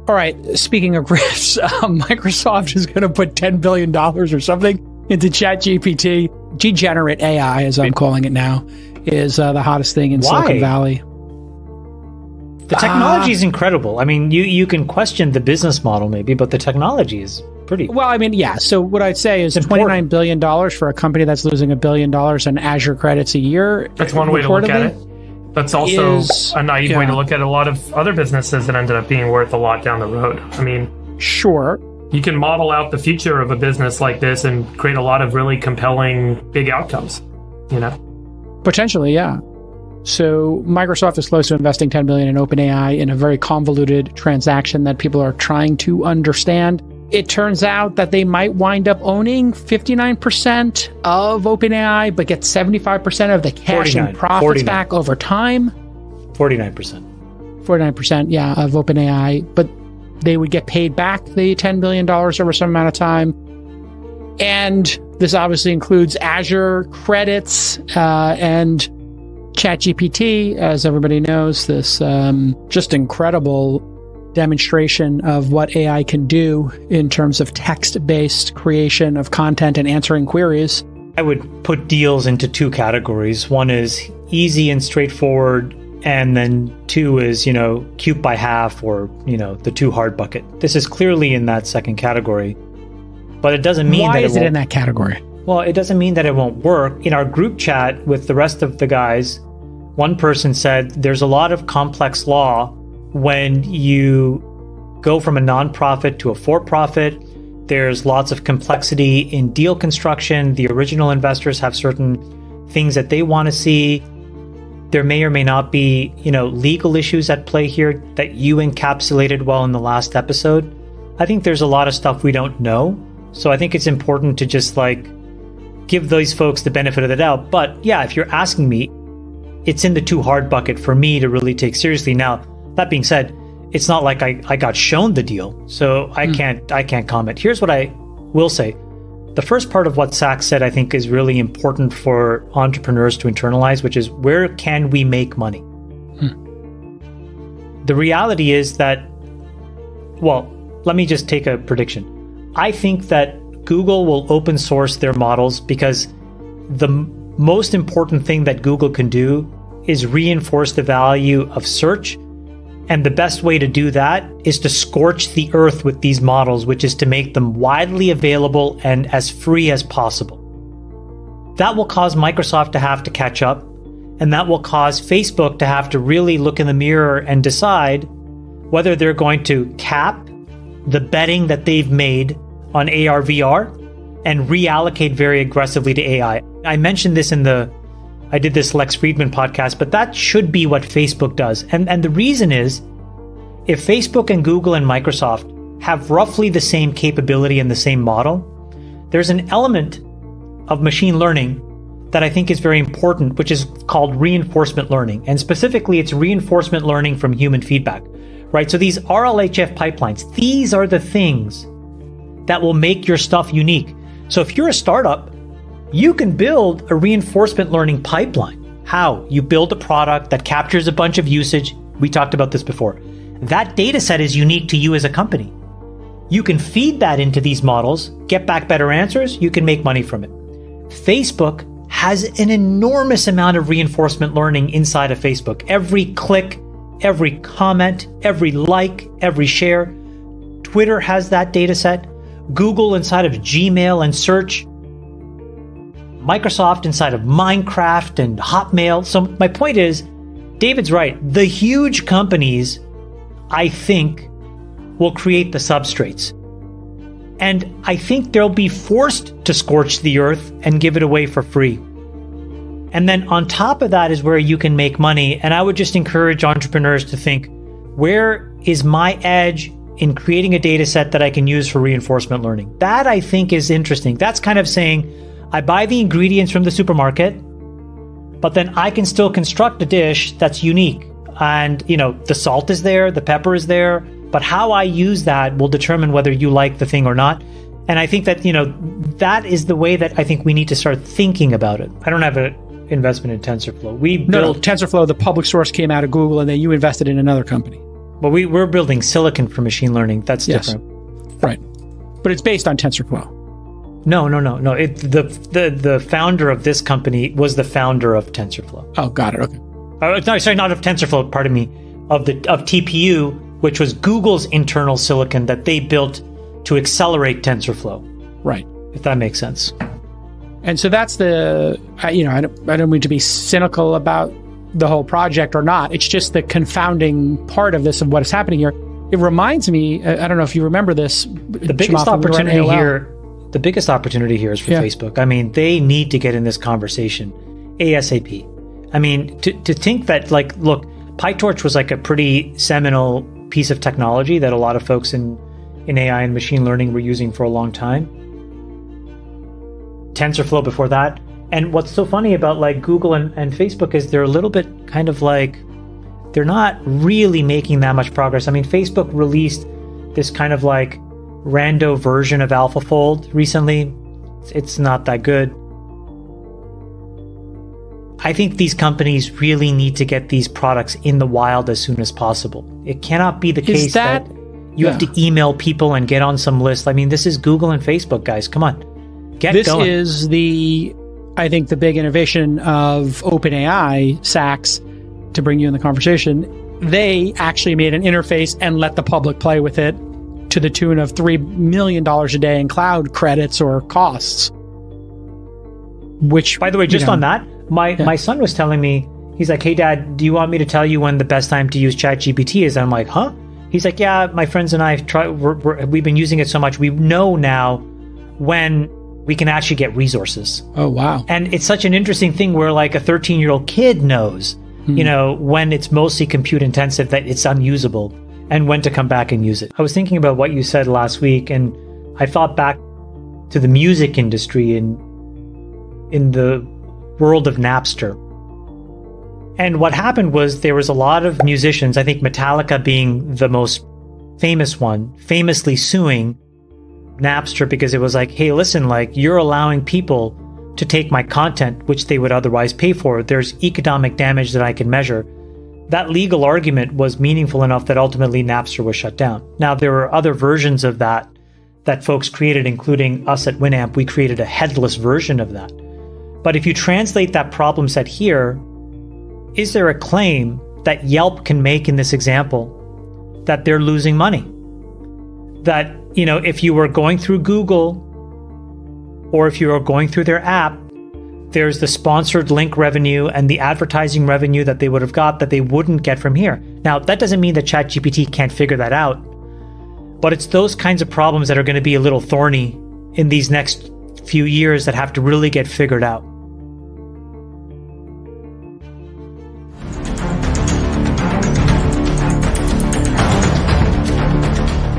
All right. Speaking of grifts, Microsoft is going to put $10 billion or something into Chat GPT. Degenerate AI, as I'm calling it now, is the hottest thing in Silicon Valley. The technology is incredible. I mean, you can question the business model maybe, but the technology is pretty... Well, I mean, yeah. So what I'd say is $29 billion for a company that's losing $1 billion in Azure credits a year. That's one way to look at it. That's also a naive way to look at a lot of other businesses that ended up being worth a lot down the road. I mean, sure. You can model out the future of a business like this and create a lot of really compelling big outcomes, you know? Potentially, yeah. So Microsoft is close to investing $10 billion in OpenAI in a very convoluted transaction that people are trying to understand. It turns out that they might wind up owning 59% of OpenAI, but get 75% of the cash and profits back over time. 49%. 49%, yeah, of OpenAI. But they would get paid back the $10 billion over some amount of time. And this obviously includes Azure credits and Chat GPT, as everybody knows, this just incredible demonstration of what AI can do in terms of text-based creation of content and answering queries. I would put deals into two categories. One is easy and straightforward, and then two is, cute by half, or, the too hard bucket. This is clearly in that second category, but it doesn't mean Why is it in that category? Well, it doesn't mean that it won't work. In our group chat with the rest of the guys, one person said there's a lot of complex law when you go from a nonprofit to a for-profit. There's lots of complexity in deal construction. The original investors have certain things that they want to see. There may or may not be, legal issues at play here that you encapsulated well in the last episode. I think there's a lot of stuff we don't know. So I think it's important to just give those folks the benefit of the doubt. But yeah, if you're asking me, it's in the too hard bucket for me to really take seriously. Now, that being said, it's not like I got shown the deal, so I can't comment. Here's what I will say. The first part of what Zach said, I think, is really important for entrepreneurs to internalize, which is, where can we make money? The reality is that, well, let me just take a prediction. I think that Google will open source their models because the most important thing that Google can do is reinforce the value of search. And the best way to do that is to scorch the earth with these models, which is to make them widely available and as free as possible. That will cause Microsoft to have to catch up, and that will cause Facebook to have to really look in the mirror and decide whether they're going to cap the betting that they've made on AR, VR, and reallocate very aggressively to AI. I mentioned this I did this Lex Friedman podcast, but that should be what Facebook does. And the reason is, if Facebook and Google and Microsoft have roughly the same capability and the same model, there's an element of machine learning that I think is very important, which is called reinforcement learning. And specifically, it's reinforcement learning from human feedback, right? So these RLHF pipelines, these are the things that will make your stuff unique. So if you're a startup, you can build a reinforcement learning pipeline. How? You build a product that captures a bunch of usage. We talked about this before. That data set is unique to you as a company. You can feed that into these models, get back better answers, you can make money from it. Facebook has an enormous amount of reinforcement learning inside of Facebook. Every click, every comment, every like, every share. Twitter has that data set. Google inside of Gmail and search. Microsoft inside of Minecraft and Hotmail. So my point is, David's right. The huge companies, I think, will create the substrates. And I think they'll be forced to scorch the earth and give it away for free. And then on top of that is where you can make money. And I would just encourage entrepreneurs to think, where is my edge in creating a data set that I can use for reinforcement learning? That I think is interesting. That's kind of saying, I buy the ingredients from the supermarket, but then I can still construct a dish that's unique. And, the salt is there, the pepper is there, but how I use that will determine whether you like the thing or not. And I think that, that is the way that I think we need to start thinking about it. I don't have an investment in TensorFlow. No, TensorFlow, the public source came out of Google, and then you invested in another company. Well, we're building silicon for machine learning. That's different. Right. But it's based on TensorFlow. No. The founder of this company was the founder of TensorFlow. Oh, got it. Okay. No, sorry, not of TensorFlow. Pardon me. Of TPU, which was Google's internal silicon that they built to accelerate TensorFlow. Right. If that makes sense. And so that's I don't mean to be cynical about the whole project or not. It's just the confounding part of this, of what is happening here. It reminds me, I don't know if you remember this. The biggest opportunity here is for Facebook. I mean, they need to get in this conversation ASAP. I mean, to think that, like, look, PyTorch was like a pretty seminal piece of technology that a lot of folks in AI and machine learning were using for a long time. TensorFlow before that. And what's so funny about like Google and Facebook is they're a little bit kind of like, they're not really making that much progress. I mean, Facebook released this kind of like rando version of AlphaFold recently. It's not that good. I think these companies really need to get these products in the wild as soon as possible. It cannot be the case that you have to email people and get on some list. I mean, this is Google and Facebook, guys. Come on. Get going. This is I think the big innovation of OpenAI, Sachs, to bring you in the conversation. They actually made an interface and let the public play with it to the tune of $3 million a day in cloud credits or costs. Which, by the way, just on that, my son was telling me, he's like, hey, Dad, do you want me to tell you when the best time to use Chat GPT is? And I'm like, huh? He's like, yeah, my friends and I we've been using it so much. We know now when we can actually get resources. Oh, wow. And it's such an interesting thing where like a 13-year-old kid knows, when it's mostly compute intensive that it's unusable and when to come back and use it. I was thinking about what you said last week, and I thought back to the music industry in the world of Napster. And what happened was there was a lot of musicians, I think Metallica being the most famous one, famously suing Napster because it was like, hey, listen, like, you're allowing people to take my content, which they would otherwise pay for. There's economic damage that I can measure. That legal argument was meaningful enough that ultimately Napster was shut down. Now, there were other versions of that folks created, including us at Winamp. We created a headless version of that. But if you translate that problem set here, is there a claim that Yelp can make in this example that they're losing money? That, if you were going through Google or if you were going through their app, there's the sponsored link revenue and the advertising revenue that they would have got that they wouldn't get from here. Now, that doesn't mean that Chat GPT can't figure that out, but it's those kinds of problems that are going to be a little thorny in these next few years that have to really get figured out.